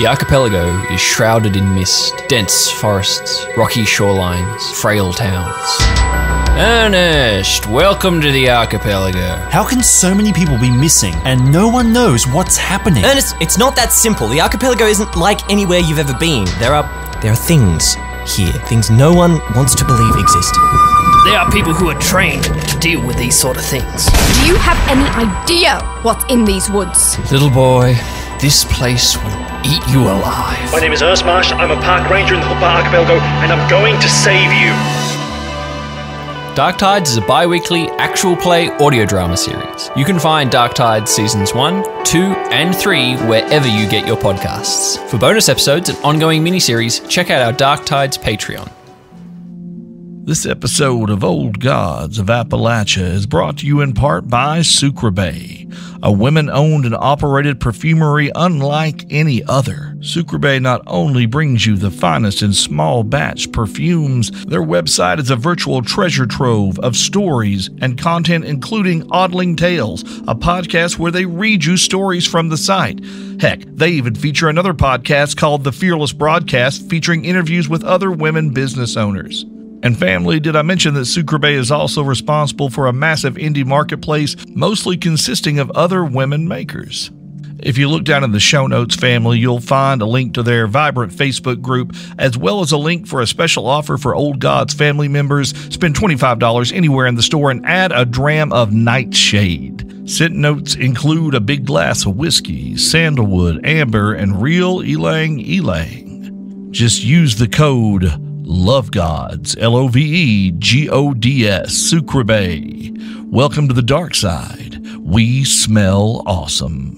The archipelago is shrouded in mist, dense forests, rocky shorelines, frail towns. Ernest, welcome to the archipelago. How can so many people be missing and no one knows what's happening? Ernest, it's not that simple. The archipelago isn't like anywhere you've ever been. There are things here, things no one wants to believe exist. There are people who are trained to deal with these sort of things. Do you have any idea what's in these woods? Little boy, this place will eat you alive. My name is Ersmarsh. I'm a park ranger in the Huppa Archipelago, and I'm going to save you. Dark Tides is a bi-weekly actual play audio drama series. You can find Dark Tides Seasons 1, 2, and 3 wherever you get your podcasts. For bonus episodes and ongoing miniseries, check out our Dark Tides Patreon. This episode of Old Gods of Appalachia is brought to you in part by Sucre Bay, a women-owned and operated perfumery unlike any other. Sucre Bay not only brings you the finest in small batch perfumes, their website is a virtual treasure trove of stories and content including Oddling Tales, a podcast where they read you stories from the site. Heck, they even feature another podcast called The Fearless Broadcast featuring interviews with other women business owners. And family, did I mention that Sucre Bay is also responsible for a massive indie marketplace, mostly consisting of other women makers? If you look down in the show notes, family, you'll find a link to their vibrant Facebook group, as well as a link for a special offer for Old Gods family members. Spend $25 anywhere in the store and add a dram of Nightshade. Scent notes include a big glass of whiskey, sandalwood, amber, and real ylang ylang. Just use the code LOVEGODS, LOVEGODS, Sucre Bay. Welcome to the dark side. We smell awesome.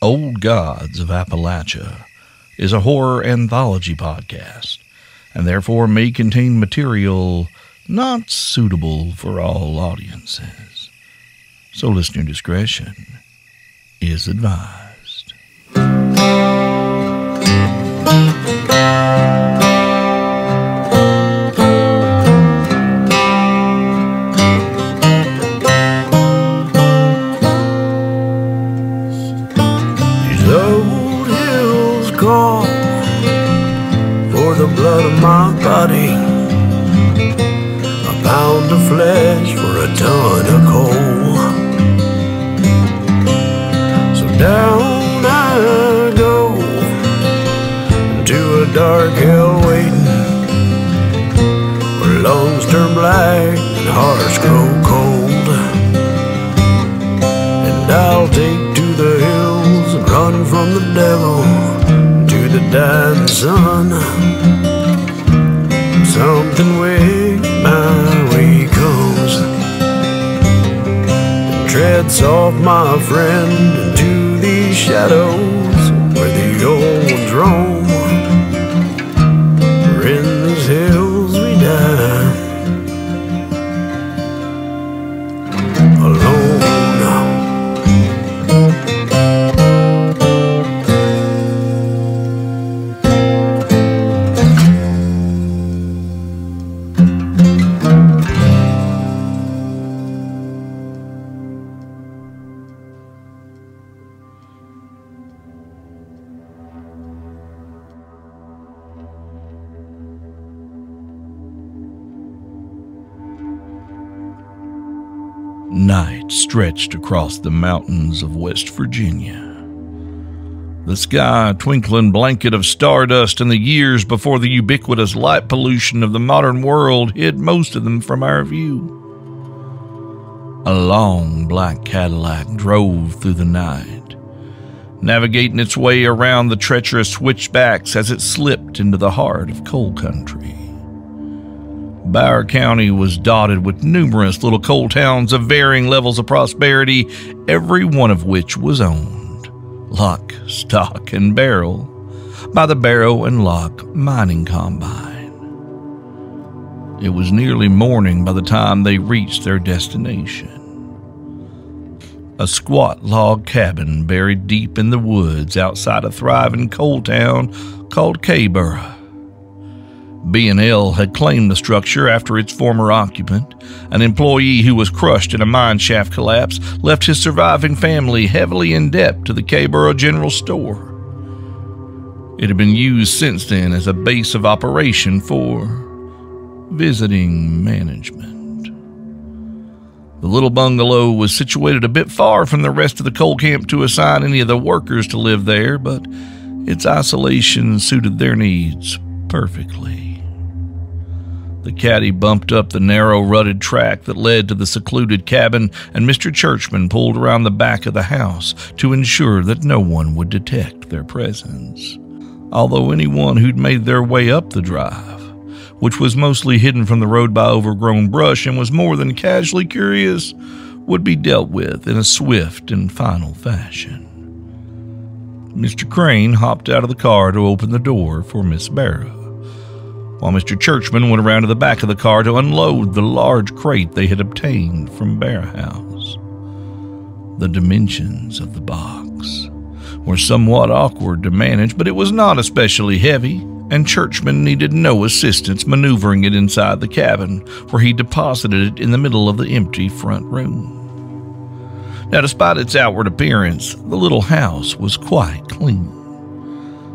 Old Gods of Appalachia is a horror anthology podcast, and therefore may contain material not suitable for all audiences. So listener discretion is advised. These old hills call for the blood of my body, a pound of flesh for a ton of coal. Down I go to a dark hell waiting, where lungs turn black and hearts grow cold. And I'll take to the hills and run from the devil to the dying sun. Something with my way comes and treads off, my friend, into these shadows where the old ones roam. For in these hills we die alone. Night stretched across the mountains of West Virginia. The sky a twinkling blanket of stardust in the years before the ubiquitous light pollution of the modern world hid most of them from our view. A long black Cadillac drove through the night, navigating its way around the treacherous switchbacks as it slipped into the heart of coal country. Barrow County was dotted with numerous little coal towns of varying levels of prosperity, every one of which was owned, lock, stock, and barrel, by the Barrow and Lock Mining Combine. It was nearly morning by the time they reached their destination. A squat log cabin buried deep in the woods outside a thriving coal town called Barrow. B&L had claimed the structure after its former occupant. An employee who was crushed in a mine shaft collapse left his surviving family heavily in debt to the Barrow General Store. It had been used since then as a base of operation for visiting management. The little bungalow was situated a bit far from the rest of the coal camp to assign any of the workers to live there, but its isolation suited their needs perfectly. The caddy bumped up the narrow, rutted track that led to the secluded cabin, and Mr. Churchman pulled around the back of the house to ensure that no one would detect their presence. Although anyone who'd made their way up the drive, which was mostly hidden from the road by overgrown brush and was more than casually curious, would be dealt with in a swift and final fashion. Mr. Crain hopped out of the car to open the door for Miss Barrow, while Mr. Churchman went around to the back of the car to unload the large crate they had obtained from Barrow House. The dimensions of the box were somewhat awkward to manage, but it was not especially heavy, and Churchman needed no assistance maneuvering it inside the cabin, where he deposited it in the middle of the empty front room. Now, despite its outward appearance, the little house was quite clean.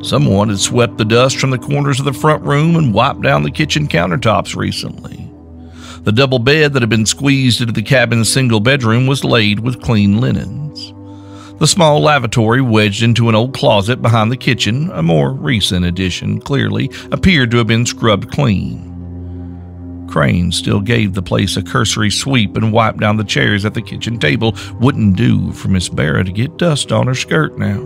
Someone had swept the dust from the corners of the front room and wiped down the kitchen countertops recently. The double bed that had been squeezed into the cabin's single bedroom was laid with clean linens. The small lavatory, wedged into an old closet behind the kitchen, a more recent addition, clearly, appeared to have been scrubbed clean. Crain still gave the place a cursory sweep and wiped down the chairs at the kitchen table. Wouldn't do for Miss Barrow to get dust on her skirt now.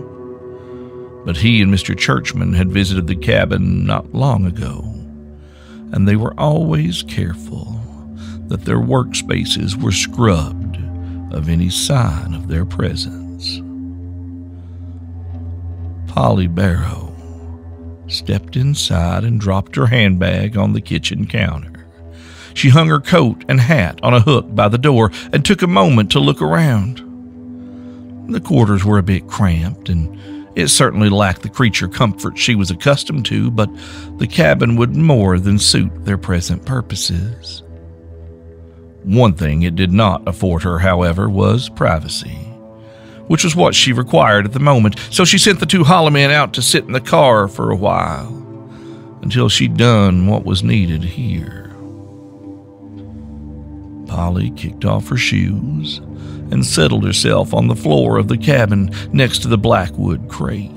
But he and Mr. Churchman had visited the cabin not long ago, and they were always careful that their workspaces were scrubbed of any sign of their presence. Polly Barrow stepped inside and dropped her handbag on the kitchen counter. She hung her coat and hat on a hook by the door and took a moment to look around. The quarters were a bit cramped, and it certainly lacked the creature comfort she was accustomed to, but the cabin would more than suit their present purposes. One thing it did not afford her, however, was privacy, which was what she required at the moment, so she sent the two hollow men out to sit in the car for a while, until she'd done what was needed here. Polly kicked off her shoes and settled herself on the floor of the cabin next to the blackwood crate.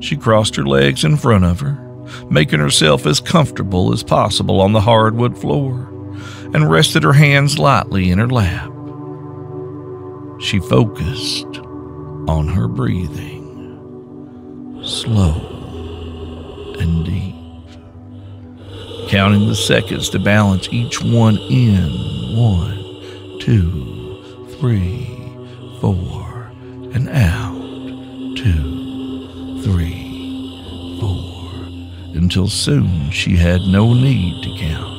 She crossed her legs in front of her, making herself as comfortable as possible on the hardwood floor, and rested her hands lightly in her lap. She focused on her breathing, slow and deep, counting the seconds to balance each one in. 1, 2, 3, 4, and out. 2, 3, 4, until soon she had no need to count.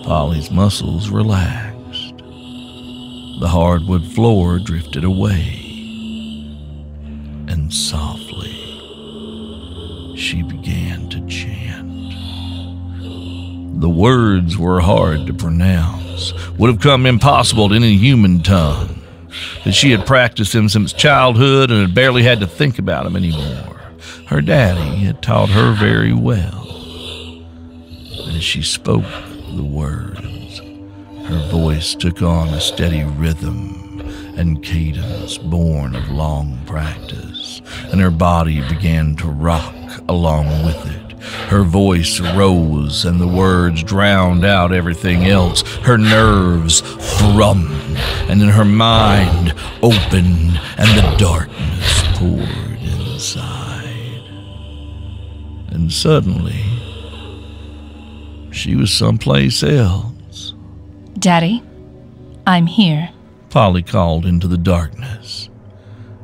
Polly's muscles relaxed. The hardwood floor drifted away, and softly she began to chant. The words were hard to pronounce, would have come impossible to any human tongue, that she had practiced them since childhood and had barely had to think about them anymore. Her daddy had taught her very well. As she spoke the words, her voice took on a steady rhythm and cadence born of long practice, and her body began to rock along with it. Her voice rose, and the words drowned out everything else. Her nerves thrummed, and then her mind opened, and the darkness poured inside. And suddenly, she was someplace else. Daddy, I'm here. Polly called into the darkness,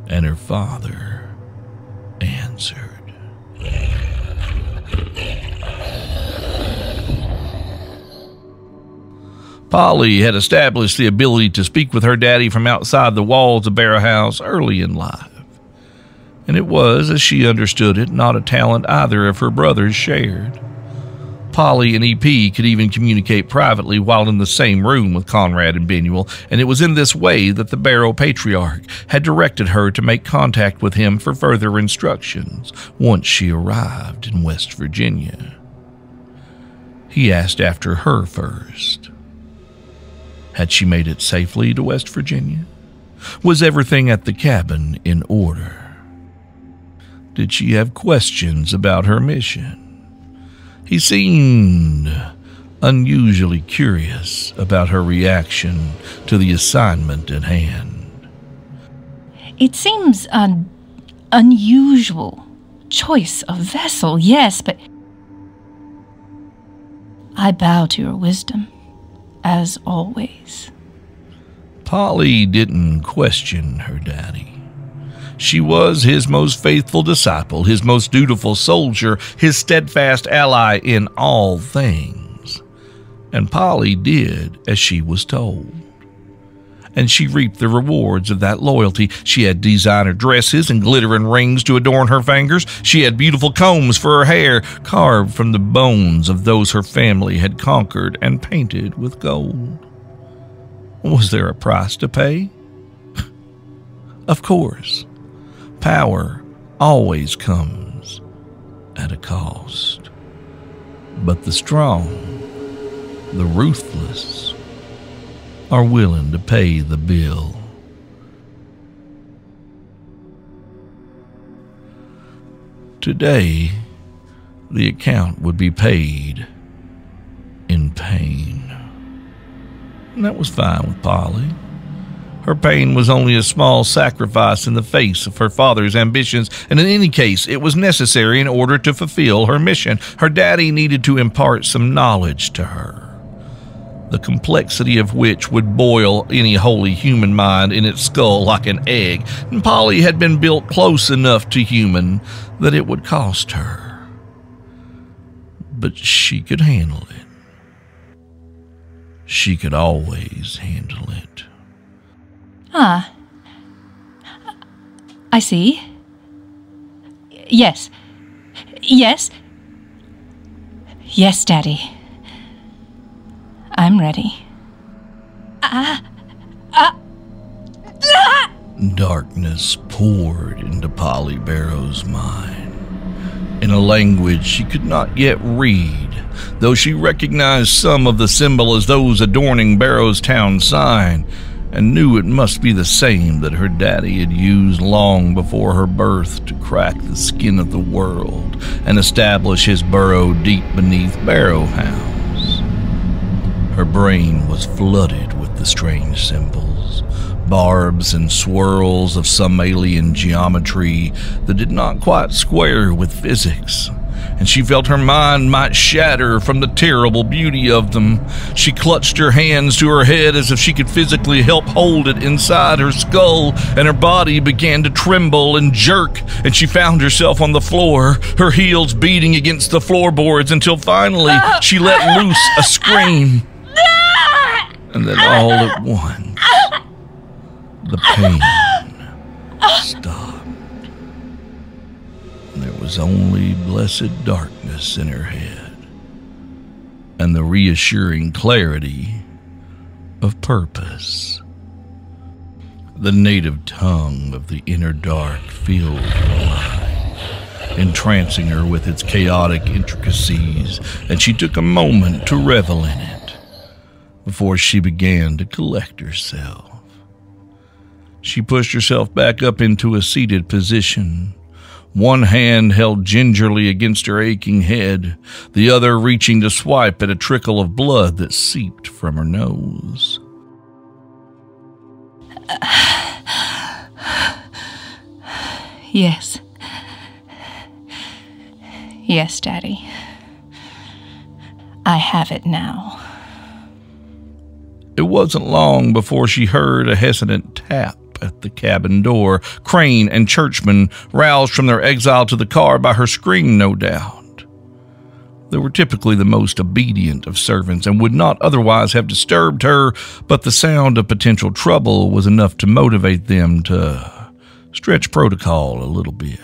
and her father answered. Polly had established the ability to speak with her daddy from outside the walls of Barrow House early in life, and it was, as she understood it, not a talent either of her brothers shared. Polly and EP could even communicate privately while in the same room with Conrad and Benuel, and it was in this way that the Barrow patriarch had directed her to make contact with him for further instructions once she arrived in West Virginia. He asked after her first. Had she made it safely to West Virginia? Was everything at the cabin in order? Did she have questions about her mission? He seemed unusually curious about her reaction to the assignment at hand. It seems an unusual choice of vessel, yes, but I bow to your wisdom, as always. Polly didn't question her daddy. She was his most faithful disciple, his most dutiful soldier, his steadfast ally in all things. And Polly did as she was told. And she reaped the rewards of that loyalty. She had designer dresses and glittering rings to adorn her fingers. She had beautiful combs for her hair, carved from the bones of those her family had conquered and painted with gold. Was there a price to pay? Of course. Power always comes at a cost. But the strong, the ruthless, are willing to pay the bill. Today, the account would be paid in pain. And that was fine with Polly. Her pain was only a small sacrifice in the face of her father's ambitions, and in any case, it was necessary in order to fulfill her mission. Her daddy needed to impart some knowledge to her, the complexity of which would boil any wholly human mind in its skull like an egg, and Polly had been built close enough to human that it would cost her. But she could handle it. She could always handle it. Ah, I see. Yes. Yes. Yes, Daddy. I'm ready. Darkness poured into Polly Barrow's mind, in a language she could not yet read, though she recognized some of the symbol as those adorning Barrow's town sign, and knew it must be the same that her daddy had used long before her birth to crack the skin of the world and establish his burrow deep beneath Barrow House. Her brain was flooded with the strange symbols, barbs and swirls of some alien geometry that did not quite square with physics, and she felt her mind might shatter from the terrible beauty of them. She clutched her hands to her head as if she could physically help hold it inside her skull, and her body began to tremble and jerk, and she found herself on the floor, her heels beating against the floorboards until finally she let loose a scream. And then all at once, the pain stopped. There was only blessed darkness in her head, and the reassuring clarity of purpose. The native tongue of the inner dark filled her mind, entrancing her with its chaotic intricacies, and she took a moment to revel in it before she began to collect herself. She pushed herself back up into a seated position, one hand held gingerly against her aching head, the other reaching to swipe at a trickle of blood that seeped from her nose. Yes. Yes, Daddy. I have it now. It wasn't long before she heard a hesitant tap at the cabin door. Crain and Churchman, roused from their exile to the car by her scream, no doubt. They were typically the most obedient of servants and would not otherwise have disturbed her, but the sound of potential trouble was enough to motivate them to stretch protocol a little bit.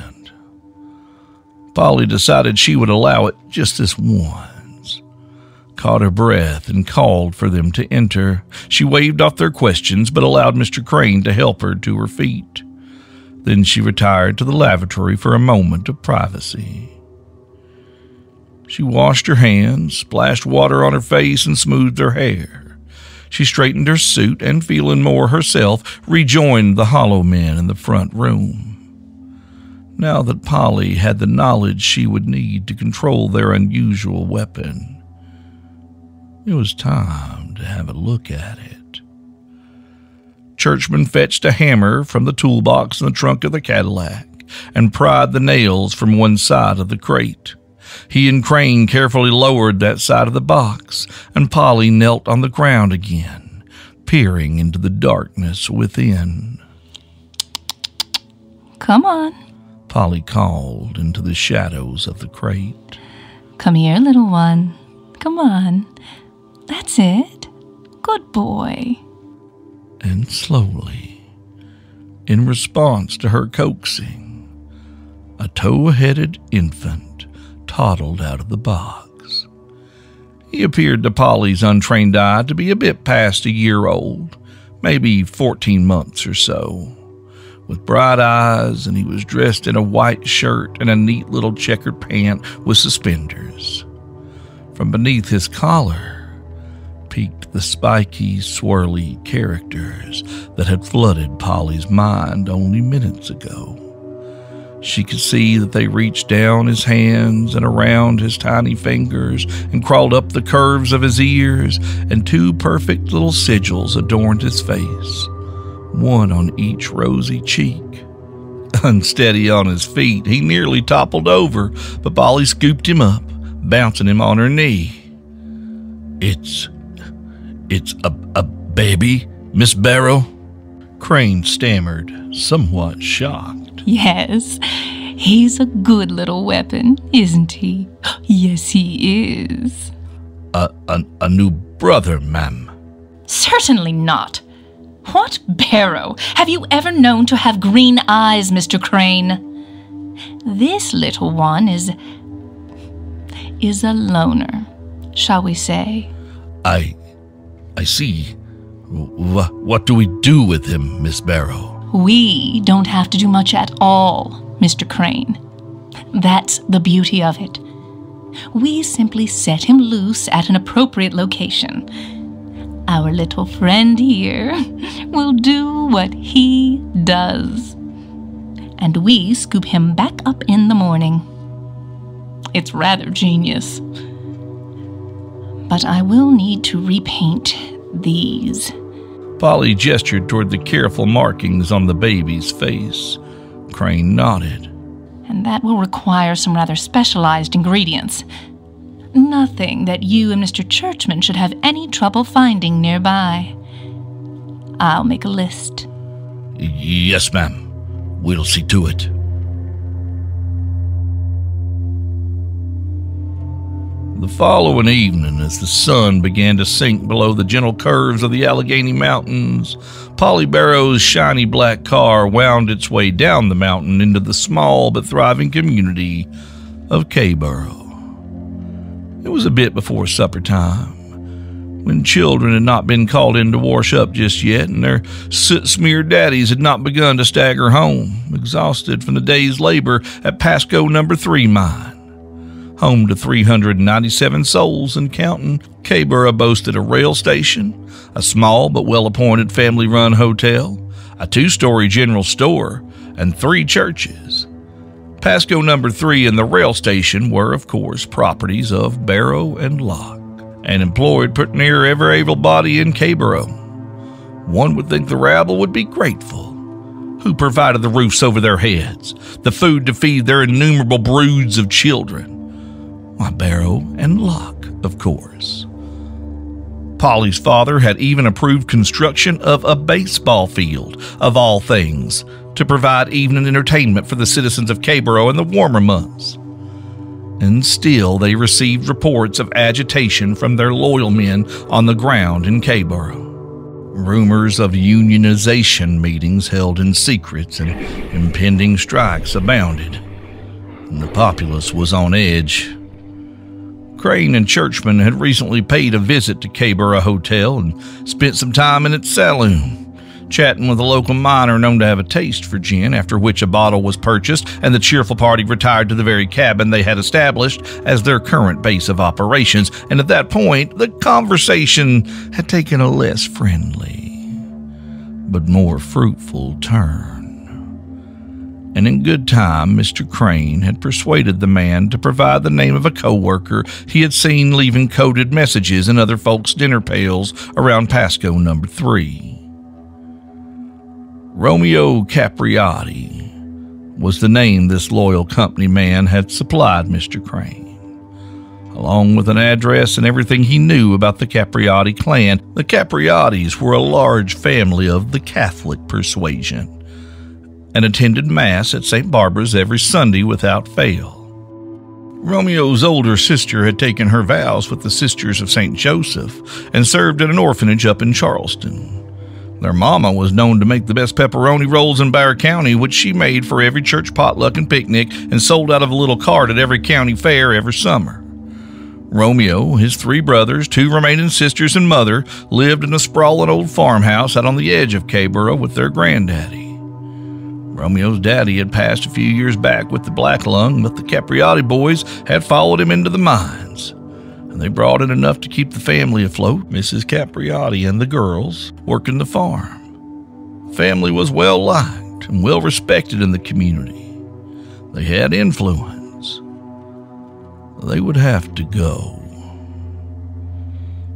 Polly decided she would allow it just this once. Caught her breath and called for them to enter. She waved off their questions but allowed Mr. Crain to help her to her feet. Then she retired to the lavatory for a moment of privacy. She washed her hands, splashed water on her face, and smoothed her hair. She straightened her suit and, feeling more herself, rejoined the hollow men in the front room. Now that Polly had the knowledge she would need to control their unusual weapon, it was time to have a look at it. Churchman fetched a hammer from the toolbox in the trunk of the Cadillac and pried the nails from one side of the crate. He and Crain carefully lowered that side of the box, and Polly knelt on the ground again, peering into the darkness within. Come on. Polly called into the shadows of the crate. Come here, little one. Come on. That's it. Good boy. And slowly, in response to her coaxing, a tow-headed infant toddled out of the box. He appeared to Polly's untrained eye to be a bit past a year old, maybe 14 months or so, with bright eyes, and he was dressed in a white shirt and a neat little checkered pant with suspenders. From beneath his collar peeked the spiky, swirly characters that had flooded Polly's mind only minutes ago. She could see that they reached down his hands and around his tiny fingers and crawled up the curves of his ears, and two perfect little sigils adorned his face, one on each rosy cheek. Unsteady on his feet, he nearly toppled over, but Polly scooped him up, bouncing him on her knee. It's a baby, Miss Barrow?" Crain stammered, somewhat shocked. Yes, he's a good little weapon, isn't he? Yes, he is. A new brother, ma'am. Certainly not. What Barrow? Have you ever known to have green eyes, Mr. Crain? This little one is a loner, shall we say? I see. What do we do with him, Miss Barrow? We don't have to do much at all, Mr. Crain. That's the beauty of it. We simply set him loose at an appropriate location. Our little friend here will do what he does. And we scoop him back up in the morning. It's rather genius. But I will need to repaint these. Polly gestured toward the careful markings on the baby's face. Crain nodded. And that will require some rather specialized ingredients. Nothing that you and Mr. Churchman should have any trouble finding nearby. I'll make a list. Yes, ma'am. We'll see to it. The following evening, as the sun began to sink below the gentle curves of the Allegheny Mountains, Polly Barrow's shiny black car wound its way down the mountain into the small but thriving community of Barrow. It was a bit before supper time, when children had not been called in to wash up just yet, and their soot-smeared daddies had not begun to stagger home, exhausted from the day's labor at Pasco No. 3 mine. Home to 397 souls and counting, Barrow boasted a rail station, a small but well-appointed family-run hotel, a 2-story general store, and 3 churches. Pasco No. 3 and the rail station were, of course, properties of Barrow and Locke, and employed pretty near every able-body in Barrow. One would think the rabble would be grateful. Who provided the roofs over their heads, the food to feed their innumerable broods of children? Why, Barrow and Locke, of course. Polly's father had even approved construction of a baseball field, of all things, to provide evening entertainment for the citizens of Barrow in the warmer months. And still they received reports of agitation from their loyal men on the ground in Barrow. Rumors of unionization meetings held in secret and impending strikes abounded, and the populace was on edge. Crain and Churchman had recently paid a visit to Barrow Hotel and spent some time in its saloon, chatting with a local miner known to have a taste for gin, after which a bottle was purchased and the cheerful party retired to the very cabin they had established as their current base of operations. And at that point, the conversation had taken a less friendly, but more fruitful turn. And in good time, Mr. Crain had persuaded the man to provide the name of a co-worker he had seen leaving coded messages in other folks' dinner pails around Pasco number 3. Romeo Capriotti was the name this loyal company man had supplied Mr. Crain, along with an address and everything he knew about the Capriotti clan. The Capriottis were a large family of the Catholic persuasion and attended Mass at St. Barbara's every Sunday without fail. Romeo's older sister had taken her vows with the Sisters of St. Joseph and served at an orphanage up in Charleston. Their mama was known to make the best pepperoni rolls in Barrow County, which she made for every church potluck and picnic and sold out of a little cart at every county fair every summer. Romeo, his 3 brothers, 2 remaining sisters, and mother lived in a sprawling old farmhouse out on the edge of Barrow with their granddaddy. Romeo's daddy had passed a few years back with the black lung, but the Capriotti boys had followed him into the mines, and they brought in enough to keep the family afloat. Mrs. Capriotti and the girls working the farm. Family was well liked and well respected in the community. They had influence. They would have to go.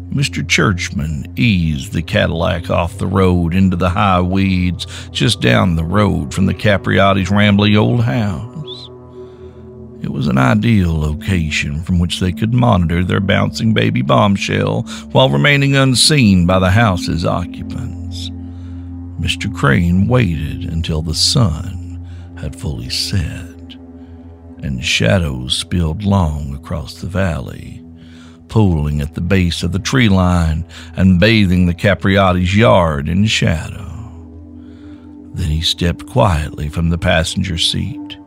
Mr. Churchman eased the Cadillac off the road into the high weeds just down the road from the Capriotti's rambling old house. It was an ideal location from which they could monitor their bouncing baby bombshell while remaining unseen by the house's occupants. Mr. Crain waited until the sun had fully set and shadows spilled long across the valley, pooling at the base of the tree line and bathing the Capriotti's yard in shadow. Then he stepped quietly from the passenger seat,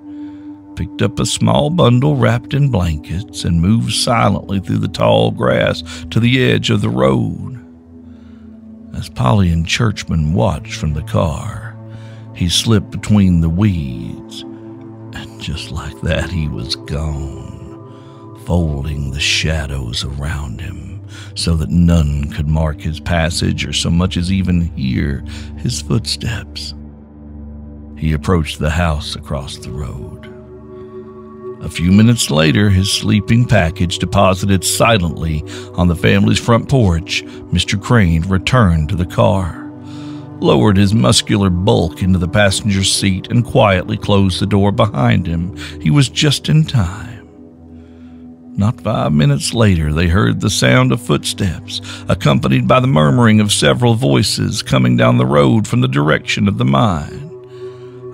picked up a small bundle wrapped in blankets, and moved silently through the tall grass to the edge of the road. As Polly and Churchman watched from the car, he slipped between the weeds, and just like that he was gone, folding the shadows around him so that none could mark his passage or so much as even hear his footsteps. He approached the house across the road. A few minutes later, his sleeping package deposited silently on the family's front porch, Mr. Crain returned to the car, lowered his muscular bulk into the passenger seat, and quietly closed the door behind him. He was just in time. Not 5 minutes later, they heard the sound of footsteps, accompanied by the murmuring of several voices coming down the road from the direction of the mine.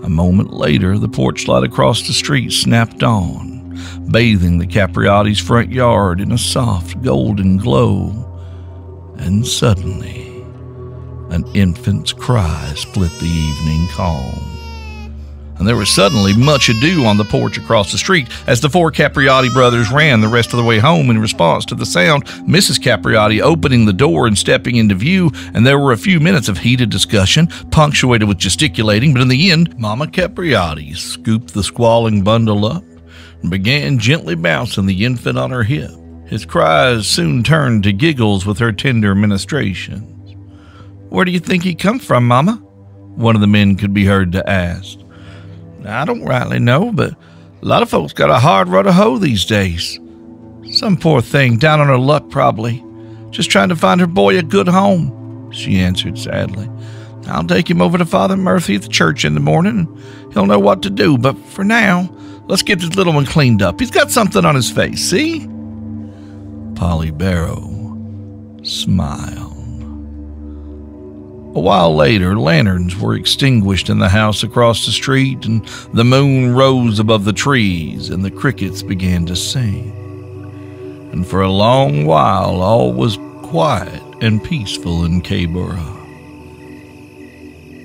A moment later, the porch light across the street snapped on, bathing the Capriotti's front yard in a soft golden glow. And suddenly, an infant's cry split the evening calm. And there was suddenly much ado on the porch across the street as the 4 Capriotti brothers ran the rest of the way home in response to the sound, Mrs. Capriotti opening the door and stepping into view, and there were a few minutes of heated discussion, punctuated with gesticulating, but in the end, Mama Capriotti scooped the squalling bundle up and began gently bouncing the infant on her hip. His cries soon turned to giggles with her tender ministrations. "Where do you think he come from, Mama?" one of the men could be heard to ask. "I don't rightly know, but a lot of folks got a hard row to hoe these days. Some poor thing down on her luck probably, just trying to find her boy a good home," she answered sadly. "I'll take him over to Father Murphy at the church in the morning, and he'll know what to do, but for now, let's get this little one cleaned up. He's got something on his face, see?" Polly Barrow smiled. A while later, lanterns were extinguished in the house across the street, and the moon rose above the trees, and the crickets began to sing. And for a long while, all was quiet and peaceful in Barrow.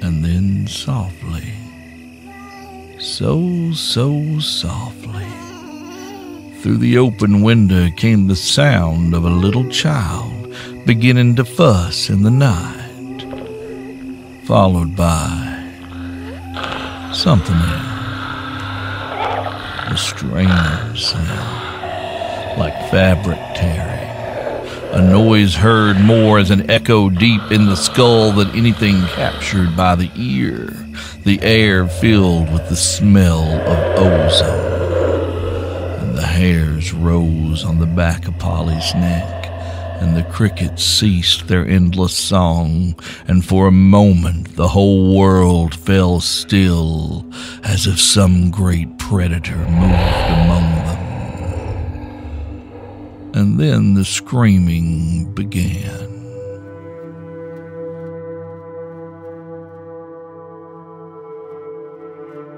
And then softly, so softly, through the open window came the sound of a little child beginning to fuss in the night, followed by something else, a strange sound, like fabric tearing, a noise heard more as an echo deep in the skull than anything captured by the ear, the air filled with the smell of ozone, and the hairs rose on the back of Polly's neck, and the crickets ceased their endless song, and for a moment the whole world fell still, as if some great predator moved among them. And then the screaming began.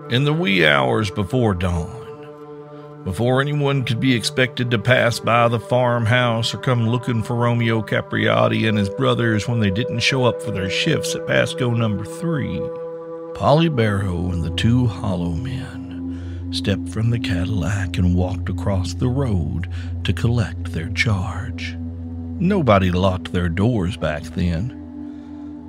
In the wee hours before dawn, before anyone could be expected to pass by the farmhouse or come looking for Romeo Capriati and his brothers when they didn't show up for their shifts at Pasco number 3, Polly Barrow and the 2 hollow men stepped from the Cadillac and walked across the road to collect their charge. Nobody locked their doors back then.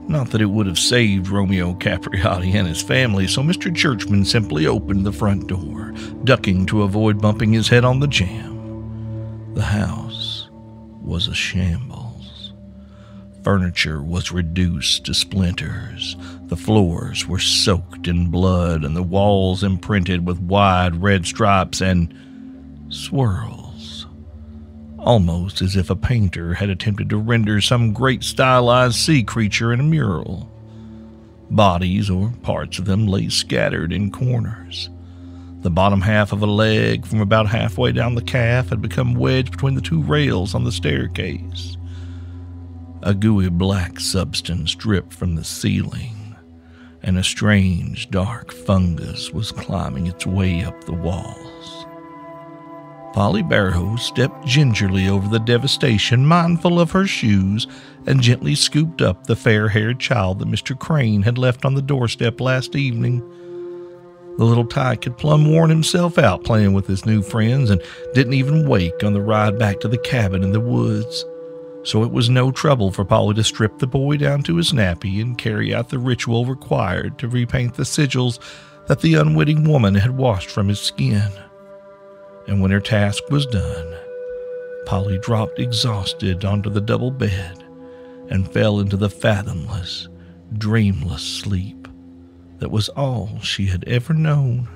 Not that it would have saved Romeo Capriati and his family, so Mr. Churchman simply opened the front door, ducking to avoid bumping his head on the jamb. The house was a shambles. Furniture was reduced to splinters. The floors were soaked in blood, and the walls imprinted with wide red stripes and swirls, almost as if a painter had attempted to render some great stylized sea creature in a mural. Bodies, or parts of them, lay scattered in corners. The bottom half of a leg from about halfway down the calf had become wedged between the 2 rails on the staircase. A gooey black substance dripped from the ceiling, and a strange dark fungus was climbing its way up the walls. Polly Barrow stepped gingerly over the devastation, mindful of her shoes, and gently scooped up the fair-haired child that Mr. Crain had left on the doorstep last evening. The little tyke had plumb worn himself out playing with his new friends and didn't even wake on the ride back to the cabin in the woods. So it was no trouble for Polly to strip the boy down to his nappy and carry out the ritual required to repaint the sigils that the unwitting woman had washed from his skin. And when her task was done, Polly dropped exhausted onto the double bed and fell into the fathomless, dreamless sleep that was all she had ever known.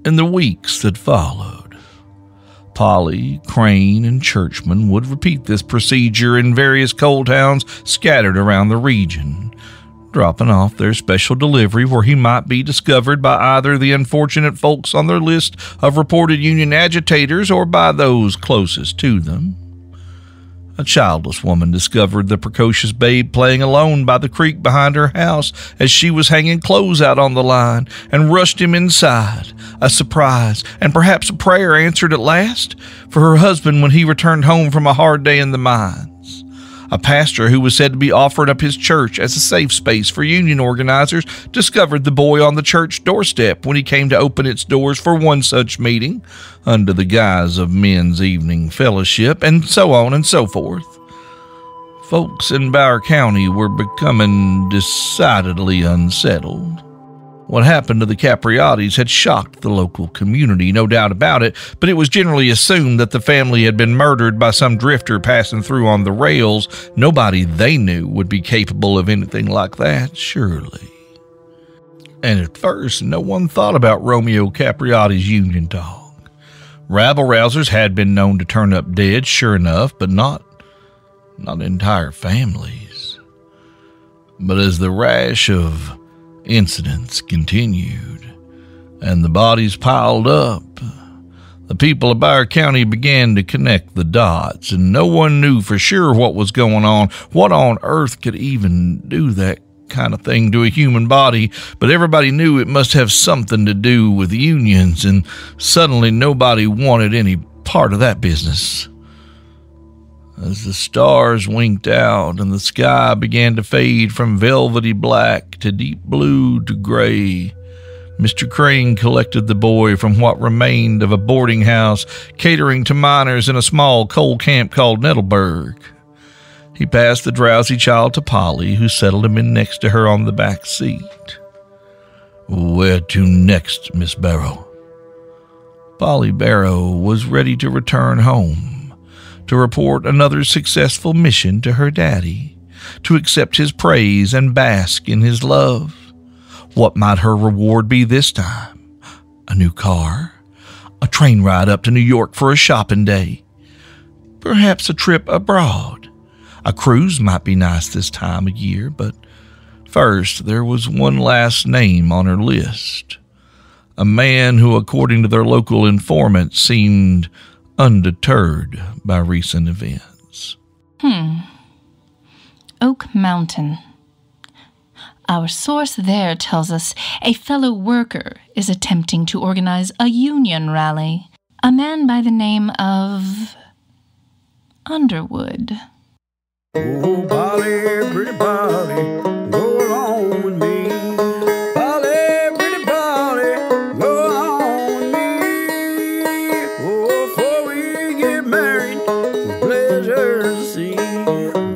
In the weeks that followed, Polly, Crain, and Churchman would repeat this procedure in various coal towns scattered around the region, dropping off their special delivery where he might be discovered by either the unfortunate folks on their list of reported union agitators or by those closest to them. A childless woman discovered the precocious babe playing alone by the creek behind her house as she was hanging clothes out on the line and rushed him inside, a surprise and perhaps a prayer answered at last for her husband when he returned home from a hard day in the mines. A pastor who was said to be offering up his church as a safe space for union organizers discovered the boy on the church doorstep when he came to open its doors for one such meeting, under the guise of men's evening fellowship, and so on and so forth. Folks in Barrow County were becoming decidedly unsettled. What happened to the Capriatis had shocked the local community, no doubt about it, but it was generally assumed that the family had been murdered by some drifter passing through on the rails. Nobody they knew would be capable of anything like that, surely. And at first, no one thought about Romeo Capriati's union dog. Rabble-rousers had been known to turn up dead, sure enough, but not entire families. But as the rash of incidents continued, and the bodies piled up, the people of Barrow County began to connect the dots, and no one knew for sure what was going on, what on earth could even do that kind of thing to a human body, but everybody knew it must have something to do with unions, and suddenly nobody wanted any part of that business. As the stars winked out and the sky began to fade from velvety black to deep blue to gray, Mr. Crain collected the boy from what remained of a boarding house catering to miners in a small coal camp called Nettleburg. He passed the drowsy child to Polly, who settled him in next to her on the back seat. "Where to next, Miss Barrow?" Polly Barrow was ready to return home, to report another successful mission to her daddy, to accept his praise and bask in his love. What might her reward be this time? A new car? A train ride up to New York for a shopping day? Perhaps a trip abroad? A cruise might be nice this time of year, but first there was one last name on her list. A man who, according to their local informants, seemed undeterred by recent events. Oak Mountain. Our source there tells us a fellow worker is attempting to organize a union rally. A man by the name of Underwood. Oh, Polly, pretty Polly, go along with me. Polly, pretty Polly, go along with me. Oh, before we get married, it's a pleasure to see.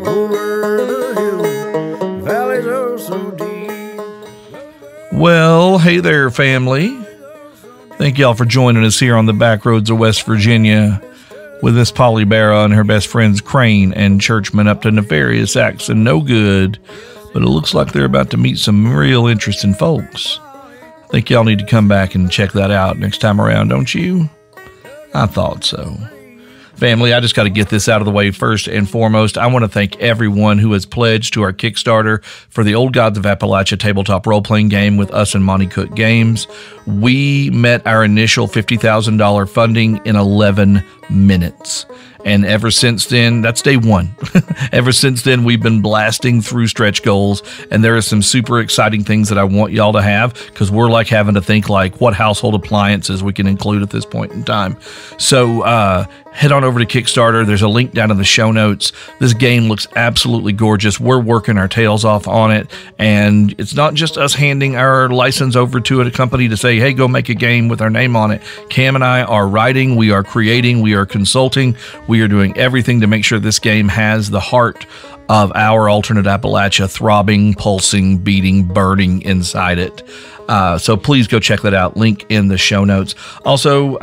Over the hill, valleys are so deep. Well, hey there, family. Thank y'all for joining us here on the back roads of West Virginia with Miss Polly Barrow and her best friends Crain and Churchman up to nefarious acts and no good, but it looks like they're about to meet some real interesting folks. I think y'all need to come back and check that out next time around, don't you? I thought so. Family, I just got to get this out of the way first and foremost. I want to thank everyone who has pledged to our Kickstarter for the Old Gods of Appalachia tabletop role-playing game with us and Monty Cook Games. We met our initial $50,000 funding in 11 minutes. And ever since then, that's day one. Ever since then, we've been blasting through stretch goals, and there are some super exciting things that I want y'all to have, because we're like having to think like what household appliances we can include at this point in time. So head on over to Kickstarter. There's a link down in the show notes. This game looks absolutely gorgeous. We're working our tails off on it, and it's not just us handing our license over to a company to say, hey, go make a game with our name on it. Cam and I are writing, we are creating, we are consulting, we are doing everything to make sure this game has the heart of our alternate Appalachia throbbing, pulsing, beating, burning inside it. So please go check that out. Link in the show notes. Also,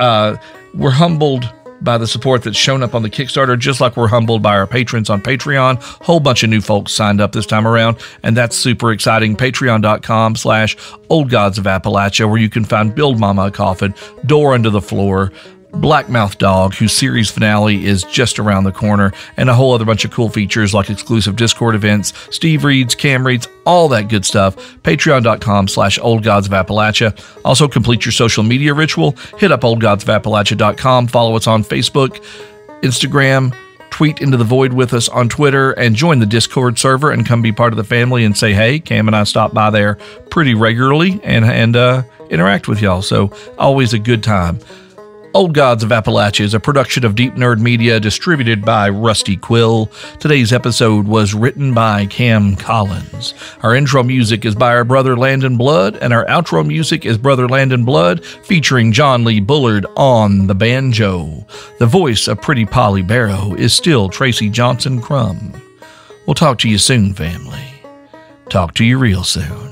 we're humbled by the support that's shown up on the Kickstarter, just like we're humbled by our patrons on Patreon. Whole bunch of new folks signed up this time around, and that's super exciting. Patreon.com/Old Gods of Appalachia, where you can find Build Mama a Coffin, Door Under the Floor, Blackmouth Dog, whose series finale is just around the corner, and a whole other bunch of cool features like exclusive Discord events, Steve reads, Cam reads, all that good stuff. Patreon.com/Old Gods of Appalachia. Also, complete your social media ritual. Hit up oldgodsofappalachia.com. Follow us on Facebook, Instagram, tweet into the void with us on Twitter, and join the Discord server and come be part of the family and say, hey, Cam and I stop by there pretty regularly and interact with y'all. So always a good time. Old Gods of Appalachia is a production of Deep Nerd Media, distributed by Rusty Quill. Today's episode was written by Cam Collins. Our intro music is by our brother Landon Blood, and our outro music is Brother Landon Blood, featuring John Lee Bullard on the banjo. The voice of Pretty Polly Barrow is still Tracey Johnston-Crum. We'll talk to you soon, family. Talk to you real soon.